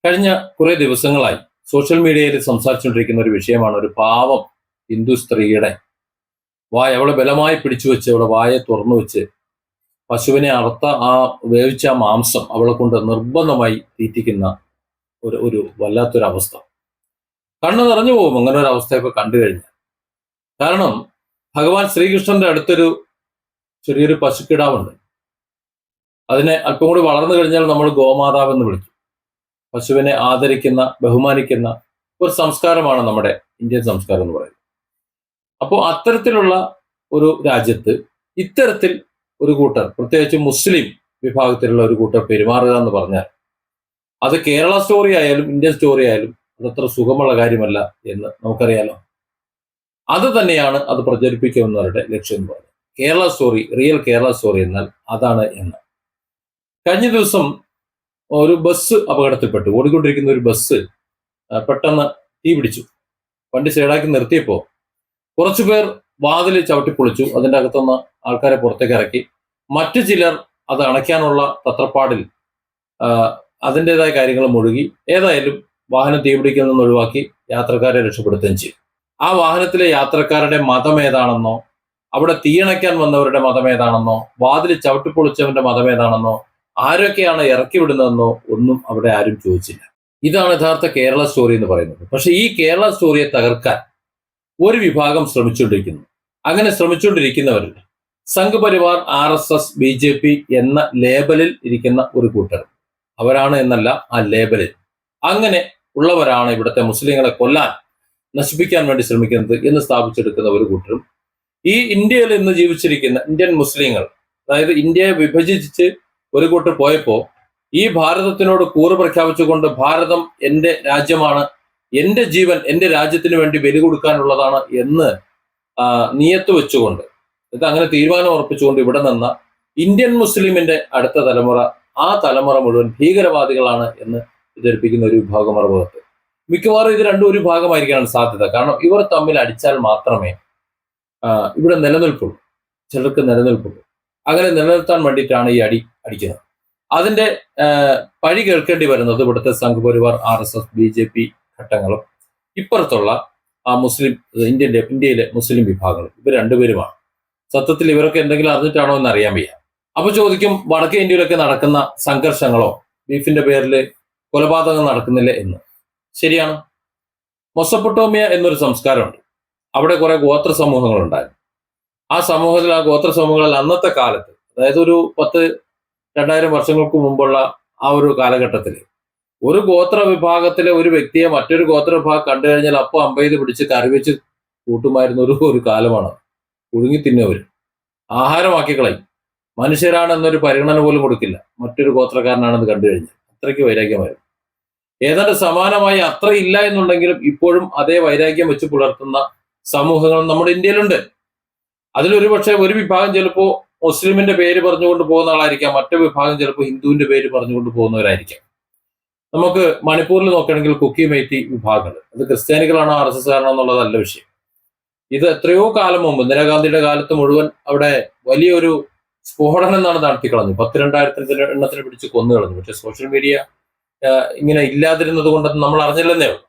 കഴിഞ്ഞ കുറെ ദിവസങ്ങളായി സോഷ്യൽ മീഡിയയിൽ സംസാരിച്ചുകൊണ്ടിരിക്കുന്ന ഒരു വിഷയമാണ് ഒരു പാവം ഹിന്ദു സ്ത്രീയുടെ അവളെ ബലമായി പിടിച്ചു വെച്ച് അവളെ വായെ തുറന്നു വെച്ച് പശുവിനെ അറുത്ത വേവിച്ച മാംസം അവളെ കൊണ്ട് നിർബന്ധമായി തീറ്റിക്കുന്ന ഒരു വല്ലാത്തൊരവസ്ഥ. കണ്ണു നിറഞ്ഞു പോകും അങ്ങനെ ഒരു അവസ്ഥയൊക്കെ കണ്ടു കഴിഞ്ഞാൽ. കാരണം ഭഗവാൻ ശ്രീകൃഷ്ണന്റെ അടുത്തൊരു ചെറിയൊരു പശുക്കിടാവുണ്ട്. അതിനെ അല്പം കൂടി വളർന്നു കഴിഞ്ഞാൽ നമ്മൾ ഗോമാതാവ് എന്ന് വിളിക്കും. പശുവിനെ ആദരിക്കുന്ന, ബഹുമാനിക്കുന്ന ഒരു സംസ്കാരമാണ് നമ്മുടെ ഇന്ത്യൻ സംസ്കാരം എന്ന് പറയുന്നത്. അപ്പോൾ അത്തരത്തിലുള്ള ഒരു രാജ്യത്ത് ഇത്തരത്തിൽ ഒരു കൂട്ടർ, പ്രത്യേകിച്ച് മുസ്ലിം വിഭാഗത്തിലുള്ള ഒരു കൂട്ടർ പെരുമാറുക എന്ന് പറഞ്ഞാൽ അത് കേരള സ്റ്റോറി ആയാലും ഇന്ത്യൻ സ്റ്റോറി ആയാലും അതത്ര സുഖമുള്ള കാര്യമല്ല എന്ന് നമുക്കറിയാലോ. അത് തന്നെയാണ് അത് പ്രചരിപ്പിക്കുന്നവരുടെ ലക്ഷ്യം എന്ന് പറയുന്നത്. Kerala story, real Kerala story എന്നാൽ അതാണ് എന്ന്. കഴിഞ്ഞ ദിവസം ഒരു ബസ് അപകടത്തിൽപ്പെട്ടു. ഓടിക്കൊണ്ടിരിക്കുന്ന ഒരു ബസ് പെട്ടെന്ന് തീ പിടിച്ചു. വണ്ടി സൈഡാക്കി നിർത്തിയപ്പോൾ കുറച്ചുപേർ വാതിൽ ചവിട്ടിപ്പൊളിച്ചു. അതിൻ്റെ അകത്തുനിന്ന് ആൾക്കാരെ പുറത്തേക്ക് ഇറക്കി. മറ്റു ചിലർ അത് അണയ്ക്കാനുള്ള തത്രപ്പാടിൽ അതിൻ്റെതായ കാര്യങ്ങൾ മുഴുകി. ഏതായാലും വാഹനം തീപിടിക്കുന്നതിൽ നിന്ന് ഒഴിവാക്കി യാത്രക്കാരെ രക്ഷപ്പെടുത്തുകയും ചെയ്തു. ആ വാഹനത്തിലെ യാത്രക്കാരുടെ മതം ഏതാണെന്നോ, അവിടെ തീയണയ്ക്കാൻ വന്നവരുടെ മതം ഏതാണെന്നോ, വാതിൽ ചവിട്ടിപ്പൊളിച്ചവന്റെ മതം ഏതാണെന്നോ, ആരൊക്കെയാണ് ഇറക്കി വിടുന്നതെന്നോ ഒന്നും അവിടെ ആരും ചോദിച്ചില്ല. ഇതാണ് യഥാർത്ഥ കേരള സ്റ്റോറി എന്ന് പറയുന്നത്. പക്ഷെ ഈ കേരള സ്റ്റോറിയെ തകർക്കാൻ ഒരു വിഭാഗം ശ്രമിച്ചുകൊണ്ടിരിക്കുന്നു. അങ്ങനെ ശ്രമിച്ചുകൊണ്ടിരിക്കുന്നവരിൽ സംഘ് പരിവാർ, RSS, BJP എന്ന ലേബലിൽ ഇരിക്കുന്ന ഒരു കൂട്ടർ, അവരാണ് എന്നല്ല, ആ ലേബലിൽ അങ്ങനെ ഉള്ളവരാണ് ഇവിടുത്തെ മുസ്ലിങ്ങളെ കൊല്ലാൻ, നശിപ്പിക്കാൻ വേണ്ടി ശ്രമിക്കുന്നത് എന്ന് സ്ഥാപിച്ചെടുക്കുന്ന ഒരു കൂട്ടരും, ഈ ഇന്ത്യയിൽ ഇന്ന് ജീവിച്ചിരിക്കുന്ന ഇന്ത്യൻ മുസ്ലിങ്ങൾ, അതായത് ഇന്ത്യയെ വിഭജിച്ച് ഒരു കൂട്ടർ പോയപ്പോൾ ഈ ഭാരതത്തിനോട് കൂറ് പ്രഖ്യാപിച്ചുകൊണ്ട് ഭാരതം എൻ്റെ രാജ്യമാണ്, എൻ്റെ ജീവൻ എൻ്റെ രാജ്യത്തിന് വേണ്ടി ബലി കൊടുക്കാനുള്ളതാണ് എന്ന് നിയത്ത് വെച്ചുകൊണ്ട്, ഇത് അങ്ങനെ തീരുമാനം ഉറപ്പിച്ചുകൊണ്ട് ഇവിടെ നിന്ന ഇന്ത്യൻ മുസ്ലിമിന്റെ അടുത്ത തലമുറ, ആ തലമുറ മുഴുവൻ ഭീകരവാദികളാണ് എന്ന് വിചരിപ്പിക്കുന്ന ഒരു വിഭാഗം മറുപകത്ത്. മിക്കവാറും ഇത് രണ്ടും ഒരു ഭാഗമായിരിക്കാനാണ് സാധ്യത. കാരണം ഇവർ തമ്മിൽ അടിച്ചാൽ മാത്രമേ ഇവിടെ നിലനിൽപ്പുള്ളൂ, ചിലർക്ക് നിലനിൽപ്പുള്ളൂ. അങ്ങനെ നിലനിർത്താൻ വേണ്ടിയിട്ടാണ് ഈ അടിക്കുന്നത്. അതിന്റെ പഴി കേൾക്കേണ്ടി വരുന്നത് ഇവിടുത്തെ സംഘ് പരിവാർ, RSS, BJP ഘട്ടങ്ങളും ഇപ്പുറത്തുള്ള ആ മുസ്ലിം ഇന്ത്യയിലെ മുസ്ലിം വിഭാഗങ്ങളും, ഇവർ രണ്ടുപേരുമാണ്. സത്യത്തിൽ ഇവരൊക്കെ എന്തെങ്കിലും അറിഞ്ഞിട്ടാണോ എന്ന് അറിയാൻ വയ്യ. അപ്പൊ ചോദിക്കും, വടക്കേ ഇന്ത്യയിലൊക്കെ നടക്കുന്ന സംഘർഷങ്ങളോ ബീഫിന്റെ പേരിൽ കൊലപാതകം നടക്കുന്നില്ല എന്ന്. ശരിയാണ്. മൊസപ്പൊട്ടോമിയ എന്നൊരു സംസ്കാരമുണ്ട്. അവിടെ കുറെ ഗോത്ര സമൂഹങ്ങൾ ഉണ്ടായിരുന്നു. ആ സമൂഹത്തിൽ, ആ ഗോത്ര സമൂഹങ്ങളിൽ അന്നത്തെ കാലത്ത്, അതായത് ഒരു 1000-2000 വർഷങ്ങൾക്ക് മുമ്പുള്ള ആ ഒരു കാലഘട്ടത്തിൽ ഒരു ഗോത്ര വിഭാഗത്തിലെ ഒരു വ്യക്തിയെ മറ്റൊരു ഗോത്ര വിഭാഗം കണ്ടു കഴിഞ്ഞാൽ അപ്പോൾ അമ്പെയ്ത് പിടിച്ച് കറിവെച്ച് കൂട്ടുമായിരുന്ന ഒരു കാലമാണ്. പുഴുങ്ങി തിന്നവർ ആഹാരമാക്കി കളയും. മനുഷ്യരാണെന്നൊരു പരിഗണന പോലും കൊടുക്കില്ല മറ്റൊരു ഗോത്രക്കാരനാണെന്ന് കണ്ടു കഴിഞ്ഞാൽ. അത്രയ്ക്ക് വൈരാഗ്യമായിരുന്നു. ഏതാണ്ട് സമാനമായി അത്ര ഇല്ല എന്നുണ്ടെങ്കിലും ഇപ്പോഴും അതേ വൈരാഗ്യം വെച്ച് പുലർത്തുന്ന സമൂഹങ്ങൾ നമ്മുടെ ഇന്ത്യയിലുണ്ട്. അതിലൊരു പക്ഷേ ഒരു വിഭാഗം ചിലപ്പോൾ മുസ്ലിമിന്റെ പേര് പറഞ്ഞുകൊണ്ട് പോകുന്ന ആളായിരിക്കാം, മറ്റു വിഭാഗം ചിലപ്പോൾ ഹിന്ദുവിന്റെ പേര് പറഞ്ഞുകൊണ്ട് പോകുന്നവരായിരിക്കാം. നമുക്ക് മണിപ്പൂരിൽ നോക്കുകയാണെങ്കിൽ കുക്കി മേത്തി വിഭാഗങ്ങൾ, അത് ക്രിസ്ത്യാനികളാണോ RSS കാരണോ എന്നുള്ളതല്ല വിഷയം. ഇത് എത്രയോ കാലം മുമ്പ്, ഇന്ദിരാഗാന്ധിയുടെ കാലത്ത് മുഴുവൻ അവിടെ വലിയൊരു സ്ഫോടനം നടത്തിക്കളഞ്ഞു. 10,000-2000 എണ്ണത്തിന് പിടിച്ച് കൊന്നു കളഞ്ഞു. പക്ഷെ സോഷ്യൽ മീഡിയ ഇങ്ങനെ ഇല്ലാതിരുന്നത് കൊണ്ടത് നമ്മൾ അറിഞ്ഞില്ലെന്നേ ഉള്ളൂ.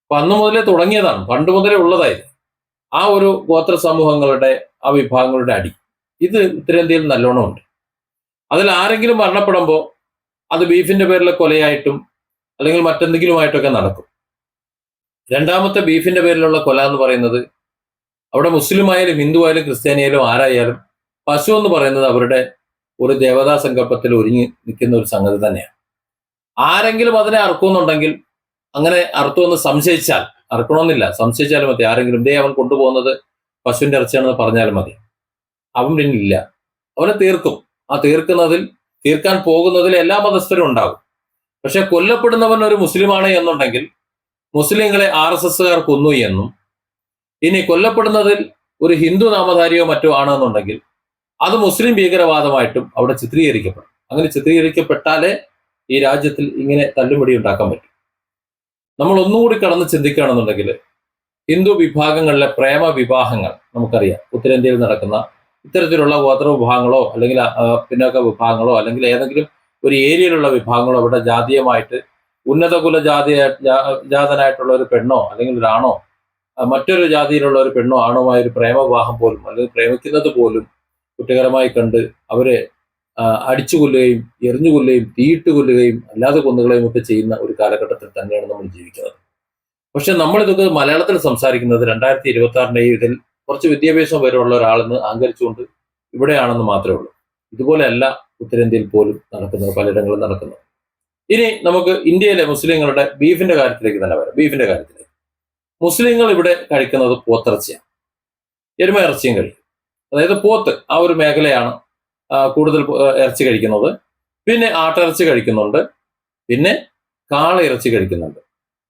അപ്പൊ അന്ന് മുതലേ തുടങ്ങിയതാണ്, പണ്ട് മുതലേ ഉള്ളതായിരുന്നു ആ ഒരു ഗോത്ര സമൂഹങ്ങളുടെ, ആ വിഭാഗങ്ങളുടെ അടി. ഇത് ഉത്തരേന്ത്യയിൽ നല്ലോണം ഉണ്ട്. അതിൽ ആരെങ്കിലും മരണപ്പെടുമ്പോൾ അത് ബീഫിന്റെ പേരിലെ കൊലയായിട്ടും അല്ലെങ്കിൽ മറ്റെന്തെങ്കിലുമായിട്ടൊക്കെ നടക്കും. രണ്ടാമത്തെ ബീഫിന്റെ പേരിലുള്ള കൊല എന്ന് പറയുന്നത് അവിടെ മുസ്ലിം ആയാലും ഹിന്ദു ആയാലും ക്രിസ്ത്യാനിയായാലും ആരായാലും പശു എന്ന് പറയുന്നത് അവരുടെ ഒരു ദേവതാ സങ്കല്പത്തിൽ ഒരുങ്ങി നിൽക്കുന്ന ഒരു സംഗതി തന്നെയാണ്. ആരെങ്കിലും അതിനെ അറുക്കുന്നുണ്ടെങ്കിൽ, അങ്ങനെ അറുത്തുവെന്ന് സംശയിച്ചാൽ, അറുക്കണമെന്നില്ല, സംശയിച്ചാലും മതി, ആരെങ്കിലും അവൻ കൊണ്ടുപോകുന്നത് പശുവിന്റെ ഇറച്ചിയാണെന്ന് പറഞ്ഞാലും മതി, അവൻ പിന്നില്ല, അവനെ തീർക്കും. ആ തീർക്കാൻ പോകുന്നതിൽ എല്ലാ മതസ്ഥരും ഉണ്ടാകും. പക്ഷെ കൊല്ലപ്പെടുന്നവൻ ഒരു മുസ്ലിമാണ് എന്നുണ്ടെങ്കിൽ മുസ്ലിങ്ങളെ RSSകാർ കൊന്നു എന്നും, ഇനി കൊല്ലപ്പെടുന്നതിൽ ഒരു ഹിന്ദു നാമധാരിയോ മറ്റോ ആണെന്നുണ്ടെങ്കിൽ അത് മുസ്ലിം ഭീകരവാദമായിട്ടും അവിടെ ചിത്രീകരിക്കപ്പെടും. അങ്ങനെ ചിത്രീകരിക്കപ്പെട്ടാലേ ഈ രാജ്യത്തിൽ ഇങ്ങനെ തല്ലുപിടി ഉണ്ടാക്കാൻ പറ്റും. നമ്മൾ ഒന്നുകൂടി കടന്ന് ചിന്തിക്കുകയാണെന്നുണ്ടെങ്കിൽ ഹിന്ദു വിഭാഗങ്ങളിലെ പ്രേമ വിവാഹങ്ങൾ നമുക്കറിയാം. ഉത്തരേന്ത്യയിൽ നടക്കുന്ന ഇത്തരത്തിലുള്ള ഗോത്ര വിഭാഗങ്ങളോ അല്ലെങ്കിൽ പിന്നോക്ക വിഭാഗങ്ങളോ അല്ലെങ്കിൽ ഏതെങ്കിലും ഒരു ഏരിയയിലുള്ള വിഭാഗങ്ങളോ അവിടെ ജാതീയമായിട്ട് ഉന്നത ജാതനായിട്ടുള്ള ഒരു പെണ്ണോ അല്ലെങ്കിൽ ഒരാണോ മറ്റൊരു ജാതിയിലുള്ള ഒരു പെണ്ണോ ആണുമായ ഒരു പ്രേമവിവാഹം പോലും അല്ലെങ്കിൽ പ്രേമിക്കുന്നത് പോലും കുറ്റകരമായി കണ്ട് അവരെ അടിച്ചു കൊല്ലുകയും എറിഞ്ഞു കൊല്ലുകയും തീയിട്ട് കൊല്ലുകയും അല്ലാതെ കൊന്നുകളയും ഒക്കെ ചെയ്യുന്ന ഒരു കാലഘട്ടത്തിൽ തന്നെയാണ് നമ്മൾ ജീവിക്കുന്നത്. പക്ഷെ നമ്മൾ ഇതൊക്കെ മലയാളത്തിൽ സംസാരിക്കുന്നത് 2026 ഇതിൽ കുറച്ച് വിദ്യാഭ്യാസം വരെയുള്ള ഒരാളെന്ന് അഹങ്കരിച്ചുകൊണ്ട് ഇവിടെയാണെന്ന് മാത്രമേ ഉള്ളൂ. ഇതുപോലെയല്ല ഉത്തരേന്ത്യയിൽ പോലും നടക്കുന്നത്, പലയിടങ്ങളും നടക്കുന്നത്. ഇനി നമുക്ക് ഇന്ത്യയിലെ മുസ്ലിങ്ങളുടെ ബീഫിന്റെ കാര്യത്തിലേക്ക് തന്നെ വരാം. ബീഫിന്റെ കാര്യത്തിലേക്ക് മുസ്ലിങ്ങൾ ഇവിടെ കഴിക്കുന്നത് പോത്തിറച്ചിയാണ്, എരുമ ഇറച്ചിയും കഴിക്കും. അതായത് പോത്ത് ആ ഒരു മേഖലയാണ് കൂടുതൽ ഇറച്ചി കഴിക്കുന്നത്. പിന്നെ ആട്ടിറച്ചി കഴിക്കുന്നുണ്ട്, പിന്നെ കാള ഇറച്ചി കഴിക്കുന്നുണ്ട്,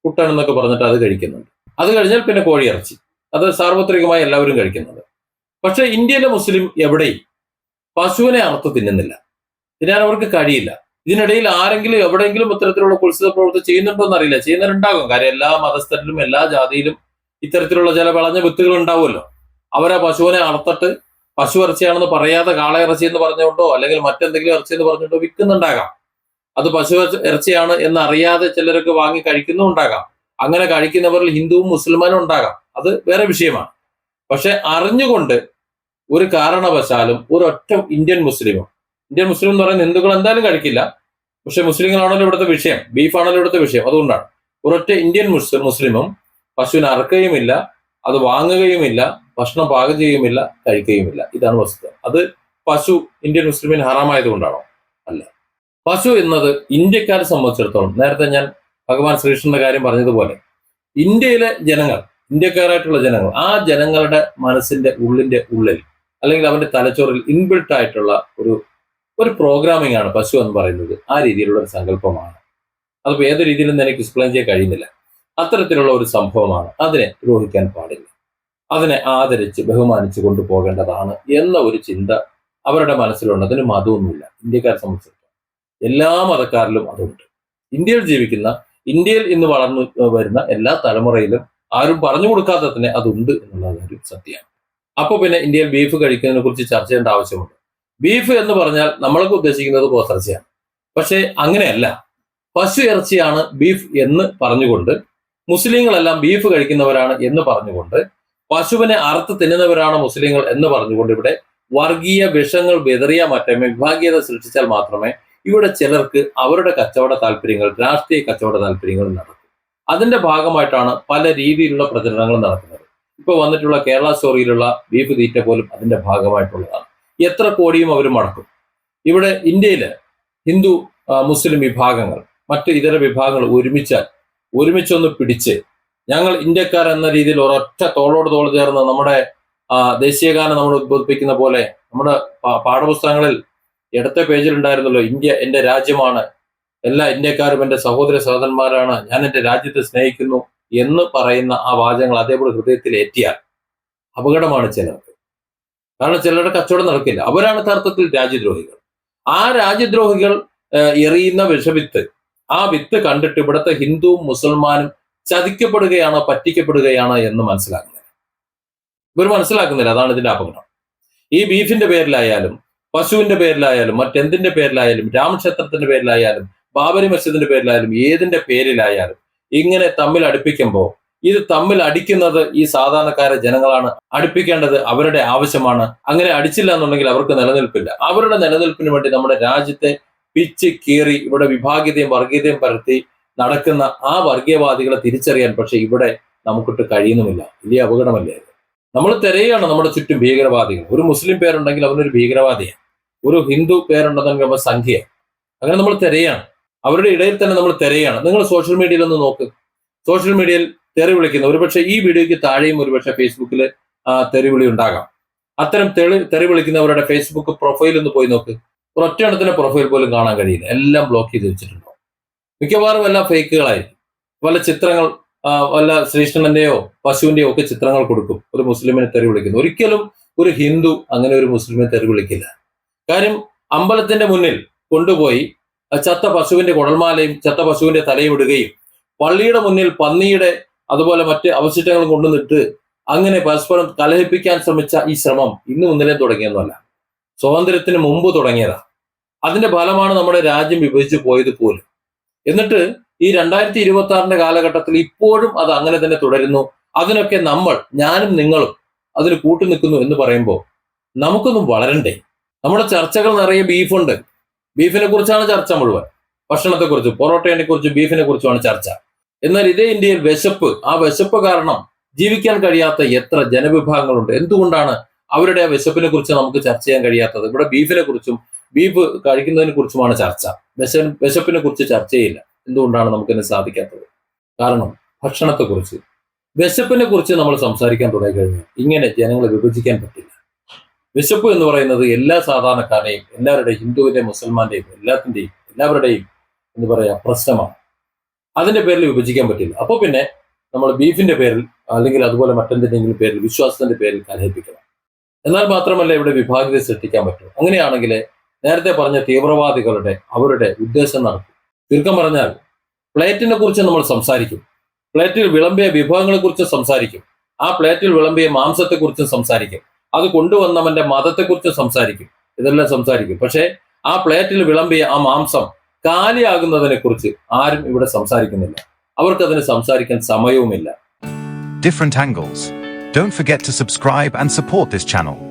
കുട്ടൻ എന്നൊക്കെ പറഞ്ഞിട്ട് അത് കഴിക്കുന്നുണ്ട്. അത് കഴിഞ്ഞാൽ പിന്നെ കോഴിയിറച്ചി, അത് സാർവത്രികമായി എല്ലാവരും കഴിക്കുന്നുണ്ട്. പക്ഷെ ഇന്ത്യയിലെ മുസ്ലിം എവിടെയും പശുവിനെ അറുത്ത് തിന്നുന്നില്ല, തിന്നാൻ അവർക്ക് കഴിയില്ല. ഇതിനിടയിൽ ആരെങ്കിലും എവിടെയെങ്കിലും ഇത്തരത്തിലുള്ള കുത്സിത പ്രവൃത്തി ചെയ്യുന്നുണ്ടോ എന്നറിയില്ല. ചെയ്യുന്നവരുണ്ടാകും, കാര്യം എല്ലാ മതസ്ഥരിലും എല്ലാ ജാതിയിലും ഇത്തരത്തിലുള്ള ചില വിളഞ്ഞ വിത്തുകൾ ഉണ്ടാവുമല്ലോ. അവരെ പശുവിനെ അറുത്തിട്ട് പശു ഇറച്ചിയാണെന്ന് പറയാതെ കാള ഇറച്ചി എന്ന് പറഞ്ഞുകൊണ്ടോ അല്ലെങ്കിൽ മറ്റെന്തെങ്കിലും ഇറച്ചി എന്ന് പറഞ്ഞിട്ടോ വിൽക്കുന്നുണ്ടാകാം. അത് പശു ഇറച്ചിയാണ് എന്ന് അറിയാതെ ചിലരൊക്കെ വാങ്ങി കഴിക്കുന്നുണ്ടാകാം. അങ്ങനെ കഴിക്കുന്നവരിൽ ഹിന്ദുവും മുസ്ലിമാനും ഉണ്ടാകാം, അത് വേറെ വിഷയമാണ്. പക്ഷെ അറിഞ്ഞുകൊണ്ട് ഒരു കാരണവശാലും ഒരൊറ്റ ഇന്ത്യൻ മുസ്ലിം എന്ന് പറയുന്ന ഹിന്ദുക്കൾ എന്തായാലും കഴിക്കില്ല, പക്ഷെ മുസ്ലിങ്ങളാണല്ലോ ഇവിടുത്തെ വിഷയം, ബീഫാണല്ലോ ഇവിടുത്തെ വിഷയം. അതുകൊണ്ടാണ് ഒരൊറ്റ ഇന്ത്യൻ മുസ്ലിമും പശുവിനെ അറക്കുകയുമില്ല, അത് വാങ്ങുകയുമില്ല, ഭക്ഷണം പാകം ചെയ്യുകയുമില്ല, കഴിക്കുകയുമില്ല. ഇതാണ് വസ്തുത. അത് പശു ഇന്ത്യൻ മുസ്ലിമിന് ഹറാമായതുകൊണ്ടാണോ? അല്ല. പശു എന്നത് ഇന്ത്യക്കാരെ സംബന്ധിച്ചിടത്തോളം, നേരത്തെ ഞാൻ ഭഗവാൻ ശ്രീകൃഷ്ണന്റെ കാര്യം പറഞ്ഞതുപോലെ, ഇന്ത്യയിലെ ജനങ്ങൾ, ഇന്ത്യക്കാരായിട്ടുള്ള ജനങ്ങൾ, ആ ജനങ്ങളുടെ മനസ്സിന്റെ ഉള്ളിൽ അല്ലെങ്കിൽ അവന്റെ തലച്ചോറിൽ ഇൻബിൽട്ട് ആയിട്ടുള്ള ഒരു പ്രോഗ്രാമിംഗ് ആണ് പശു എന്ന് പറയുന്നത്. ആ രീതിയിലുള്ള ഒരു സങ്കല്പമാണ്. അതിപ്പോൾ ഏത് രീതിയിലും എനിക്ക് എക്സ്പ്ലെയിൻ ചെയ്യാൻ കഴിയുന്നില്ല. അത്തരത്തിലുള്ള ഒരു സംഭവമാണ്. അതിനെ ദ്രോഹിക്കാൻ പാടില്ല, അതിനെ ആദരിച്ച് ബഹുമാനിച്ച് കൊണ്ടുപോകേണ്ടതാണ് എന്ന ഒരു ചിന്ത അവരുടെ മനസ്സിലുണ്ട്. അതിന് മതമൊന്നുമില്ല. ഇന്ത്യക്കാരെ സംബന്ധിച്ചിടത്തോളം എല്ലാ മതക്കാരിലും അതുണ്ട്. ഇന്ത്യയിൽ ജീവിക്കുന്ന, ഇന്ത്യയിൽ ഇന്ന് വളർന്നു വരുന്ന എല്ലാ തലമുറയിലും ആരും പറഞ്ഞു കൊടുക്കാതെ തന്നെ അതുണ്ട് എന്നുള്ള ഒരു സത്യമാണ്. അപ്പൊ പിന്നെ ഇന്ത്യയിൽ ബീഫ് കഴിക്കുന്നതിനെ കുറിച്ച് ചർച്ച ചെയ്യേണ്ട ആവശ്യമുണ്ട്. ബീഫ് എന്ന് പറഞ്ഞാൽ നമ്മളൊക്കെ ഉദ്ദേശിക്കുന്നത് പോത്തിറച്ചിയാണ്. പക്ഷേ അങ്ങനെയല്ല. പശു ഇറച്ചിയാണ് ബീഫ് എന്ന് പറഞ്ഞുകൊണ്ട്, മുസ്ലിങ്ങളെല്ലാം ബീഫ് കഴിക്കുന്നവരാണ് എന്ന് പറഞ്ഞുകൊണ്ട്, പശുവിനെ അറുത്ത് തിന്നുന്നവരാണ് മുസ്ലിങ്ങൾ എന്ന് പറഞ്ഞുകൊണ്ട് ഇവിടെ വർഗീയ വിഷങ്ങൾ വിതറിയാൽ മാത്രമേ, വിഭാഗീയത സൃഷ്ടിച്ചാൽ മാത്രമേ ഇവിടെ ചിലർക്ക് അവരുടെ കച്ചവട താല്പര്യങ്ങൾ, രാഷ്ട്രീയ കച്ചവട താല്പര്യങ്ങൾ നടക്കും. അതിന്റെ ഭാഗമായിട്ടാണ് പല രീതിയിലുള്ള പ്രചരണങ്ങൾ നടക്കുന്നത്. ഇപ്പൊ വന്നിട്ടുള്ള കേരള സ്റ്റോറിയിലുള്ള ബീഫ് തീറ്റ പോലും അതിന്റെ ഭാഗമായിട്ടുള്ളതാണ്. എത്ര കോടിയും അവർ മടക്കും. ഇവിടെ ഇന്ത്യയില് ഹിന്ദു മുസ്ലിം വിഭാഗങ്ങൾ, മറ്റ് ഇതര വിഭാഗങ്ങൾ ഒരുമിച്ചൊന്ന് പിടിച്ച് ഞങ്ങൾ ഇന്ത്യക്കാർ എന്ന രീതിയിൽ ഒരൊറ്റ തോളോട് തോൾ ചേർന്ന് നമ്മുടെ ദേശീയഗാനം നമ്മൾ ഉദ്ബോധിപ്പിക്കുന്ന പോലെ, നമ്മുടെ പാഠപുസ്തകങ്ങളിൽ ഇടത്തെ പേജിൽ ഉണ്ടായിരുന്നല്ലോ, ഇന്ത്യ എന്റെ രാജ്യമാണ്, എല്ലാ ഇന്ത്യക്കാരും എന്റെ സഹോദര സഹോദരന്മാരാണ്, ഞാൻ എന്റെ രാജ്യത്തെ സ്നേഹിക്കുന്നു എന്ന് പറയുന്ന ആ വാചകങ്ങൾ അതേപോലെ ഹൃദയത്തിൽ ഏറ്റിയാൽ അപകടമാണ് ചിലർക്ക്. കാരണം ചിലരുടെ കച്ചവടം നടക്കില്ല. അവരാണ് യഥാർത്ഥത്തിൽ രാജ്യദ്രോഹികൾ. ആ രാജ്യദ്രോഹികൾ എറിയുന്ന വിഷവിത്ത്, ആ വിത്ത് കണ്ടിട്ട് ഇവിടുത്തെ ഹിന്ദുവും മുസൽമാനും ചതിക്കപ്പെടുകയാണോ പറ്റിക്കപ്പെടുകയാണോ എന്ന് മനസ്സിലാക്കുന്നില്ല. ഇവർ മനസ്സിലാക്കുന്നില്ല. അതാണ് ഇതിന്റെ അപകടം. ഈ ബീഫിന്റെ പേരിലായാലും പശുവിന്റെ പേരിലായാലും മറ്റെന്തിന്റെ പേരിലായാലും, രാമക്ഷേത്രത്തിന്റെ പേരിലായാലും ബാബരി മസ്ജിദിന്റെ പേരിലായാലും ഏതിന്റെ പേരിലായാലും ഇങ്ങനെ തമ്മിൽ അടുപ്പിക്കുമ്പോൾ ഇത് തമ്മിൽ അടിക്കുന്നത് ഈ സാധാരണക്കാരെ ജനങ്ങളാണ്. അടുപ്പിക്കേണ്ടത് അവരുടെ ആവശ്യമാണ്. അങ്ങനെ അടിച്ചില്ല എന്നുണ്ടെങ്കിൽ അവർക്ക് നിലനിൽപ്പില്ല. അവരുടെ നിലനിൽപ്പിന് വേണ്ടി നമ്മുടെ രാജ്യത്തെ പിച്ച് കീറി ഇവിടെ വിഭാഗീയതയും വർഗീയതയും പരത്തി നടക്കുന്ന ആ വർഗീയവാദികളെ തിരിച്ചറിയാൻ പക്ഷെ ഇവിടെ നമുക്കിട്ട് കഴിയുന്നുമില്ല. വലിയ അപകടമല്ലേ? നമ്മൾ തിരയാണ് നമ്മുടെ ചുറ്റും ഭീകരവാദികൾ. ഒരു മുസ്ലിം പേരുണ്ടെങ്കിൽ അവനൊരു ഭീകരവാദിയാണ്, ഒരു ഹിന്ദു പേരുണ്ടെങ്കിൽ അവൻ സംഖ്യ. അങ്ങനെ നമ്മൾ തിരയാണ്, അവരുടെ ഇടയിൽ തന്നെ നമ്മൾ തിരയാണ്. നിങ്ങൾ സോഷ്യൽ മീഡിയയിൽ ഒന്ന് നോക്ക്. സോഷ്യൽ മീഡിയയിൽ തെറി വിളിക്കുന്ന, ഒരുപക്ഷെ ഈ വീഡിയോയ്ക്ക് താഴെയും ഒരുപക്ഷെ ഫേസ്ബുക്കിൽ തെറിവിളി ഉണ്ടാകാം. അത്തരം തെറി വിളിക്കുന്നവരുടെ ഫേസ്ബുക്ക് പ്രൊഫൈൽ ഒന്ന് പോയി നോക്ക്. ഒരൊറ്റ എണ്ണത്തിന്റെ പ്രൊഫൈൽ പോലും കാണാൻ കഴിയില്ല. എല്ലാം ബ്ലോക്ക് ചെയ്ത് വെച്ചിട്ടുണ്ടോ. മിക്കവാറും എല്ലാം ഫേക്കുകളായിരിക്കും. പല ചിത്രങ്ങൾ, വല്ല ശ്രീകൃഷ്ണന്റെയോ പശുവിന്റെയോ ഒക്കെ ചിത്രങ്ങൾ കൊടുക്കും ഒരു മുസ്ലിമിനെ തെറി വിളിക്കുന്നു. ഒരിക്കലും ഒരു ഹിന്ദു അങ്ങനെ ഒരു മുസ്ലിമിനെ തെറി വിളിക്കില്ല. കാര്യം അമ്പലത്തിന്റെ മുന്നിൽ കൊണ്ടുപോയി ചത്ത പശുവിന്റെ കുടൽമാലയും ചത്ത പശുവിന്റെ തലയും ഇടുകയും പള്ളിയുടെ മുന്നിൽ പന്നിയുടെ അതുപോലെ മറ്റ് അവശിഷ്ടങ്ങളും കൊണ്ടുവന്നിട്ട് അങ്ങനെ പരസ്പരം കലഹിപ്പിക്കാൻ ശ്രമിച്ച ഈ ശ്രമം ഇന്ന് മുന്നിലേ തുടങ്ങിയൊന്നുമല്ല, സ്വാതന്ത്ര്യത്തിന് മുമ്പ് തുടങ്ങിയതാണ്. അതിന്റെ ഫലമാണ് നമ്മുടെ രാജ്യം വിഭജിച്ചു പോയത് പോലും. എന്നിട്ട് ഈ 2026 കാലഘട്ടത്തിൽ ഇപ്പോഴും അത് അങ്ങനെ തന്നെ തുടരുന്നു. അതിനൊക്കെ ഞാനും നിങ്ങളും അതിന് കൂട്ടുനിൽക്കുന്നു എന്ന് പറയുമ്പോൾ നമുക്കൊന്നും വളരണ്ടേ? നമ്മുടെ ചർച്ചകൾ നിറയെ ബീഫുണ്ട്. ബീഫിനെ കുറിച്ചാണ് ചർച്ച മുഴുവൻ. ഭക്ഷണത്തെക്കുറിച്ചും പൊറോട്ടയെ കുറിച്ചും ബീഫിനെ കുറിച്ചുമാണ് ചർച്ച. എന്നാൽ ഇതേ ഇന്ത്യയിൽ ആ വിശപ്പ് കാരണം ജീവിക്കാൻ കഴിയാത്ത എത്ര ജനവിഭാഗങ്ങളുണ്ട്. എന്തുകൊണ്ടാണ് അവരുടെ ആ വിശപ്പിനെ കുറിച്ച് നമുക്ക് ചർച്ച ചെയ്യാൻ കഴിയാത്തത്? ഇവിടെ ബീഫിനെ കുറിച്ചും ബീഫ് കഴിക്കുന്നതിനെ കുറിച്ചുമാണ് ചർച്ച. വിശപ്പിനെ കുറിച്ച് ചർച്ചയില്ല. എന്തുകൊണ്ടാണ് നമുക്കിന്ന് സാധിക്കാത്തത്? കാരണം ഭക്ഷണത്തെക്കുറിച്ച്, വിശപ്പിനെ കുറിച്ച് നമ്മൾ സംസാരിക്കാൻ തുടങ്ങിക്കഴിഞ്ഞാൽ ഇങ്ങനെ ജനങ്ങളെ വിഭജിക്കാൻ പറ്റില്ല. വിശപ്പ് എന്ന് പറയുന്നത് എല്ലാ സാധാരണക്കാരെയും, എല്ലാവരുടെയും, ഹിന്ദുവിന്റെയും മുസൽമാന്റെയും എല്ലാവരുടെയും പ്രശ്നമാണ്. അതിന്റെ പേരിൽ വിഭജിക്കാൻ പറ്റില്ല. അപ്പോൾ പിന്നെ നമ്മൾ ബീഫിന്റെ പേരിൽ അല്ലെങ്കിൽ അതുപോലെ മറ്റെന്തിന്റെങ്കിലും പേരിൽ, വിശ്വാസത്തിന്റെ പേരിൽ കലഹിപ്പിക്കണം. എന്നാൽ മാത്രമല്ല ഇവിടെ വിഭാഗീയത സൃഷ്ടിക്കാൻ പറ്റും. അങ്ങനെയാണെങ്കിൽ നേരത്തെ പറഞ്ഞ തീവ്രവാദികളുടെ അവരുടെ ഉദ്ദേശം നടക്കും. ചുരുക്കം പറഞ്ഞാൽ പ്ലേറ്റിനെ കുറിച്ച് നമ്മൾ സംസാരിക്കും, പ്ലേറ്റിൽ വിളമ്പിയ വിഭവങ്ങളെ കുറിച്ച് സംസാരിക്കും, ആ പ്ലേറ്റിൽ വിളമ്പിയ മാംസത്തെക്കുറിച്ചും സംസാരിക്കും, അത് കൊണ്ടുവന്നവന്റെ മതത്തെക്കുറിച്ചും സംസാരിക്കും, ഇതെല്ലാം സംസാരിക്കും. പക്ഷേ ആ പ്ലേറ്റിൽ വിളമ്പിയ ആ മാംസം കാലിയാകുന്നതിനെ കുറിച്ച് ആരും ഇവിടെ സംസാരിക്കുന്നില്ല. അവർക്കതിന് സംസാരിക്കാൻ സമയവുമില്ല. Different angles. Don't forget to subscribe and support this channel.